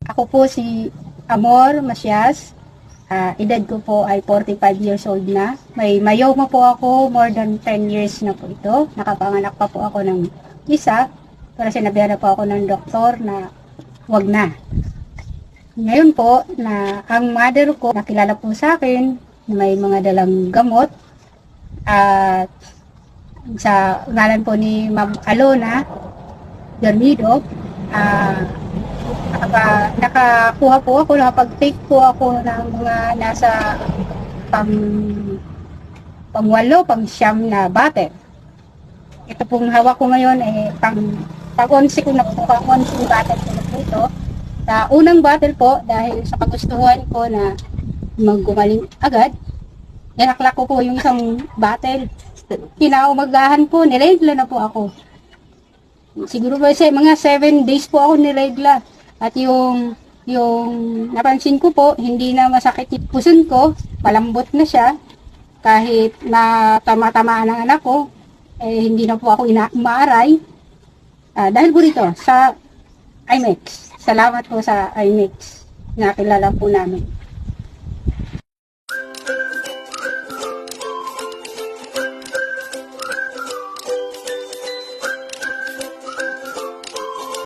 Ako po si Amor Macias. Edad ko po ay 45 years old na. May mayoma po ako, more than 10 years na po ito. Nakapanganak pa po ako ng isa, pero sinabihan na po ako ng doktor na wag na. Ngayon po, na ang mother ko nakilala po sa akin na may mga dalang gamot at sa ngalan po ni Ma'am Alona Garnido, nakakuha po ako, nakapag-take po ako ng mga nasa pang-walo, pang-siyam na bottle. Ito pong hawak ko ngayon pang-11 ko na po, pang-11 bottle ko na po ito. Sa unang bottle po, dahil sa kagustuhan ko na maggumaling agad, inaklak ko po yung isang bottle. Kinaumagahan po, niregla na po ako. Siguro ba mga 7 days po ako niregla. At yung napansin ko po, hindi na masakit yung puson ko, palambot na siya. Kahit na tama-tamaan ng anak ko, hindi na po ako umaaray. Dahil po rito, sa IMEX. Salamat po sa IMEX. Nakilala po namin.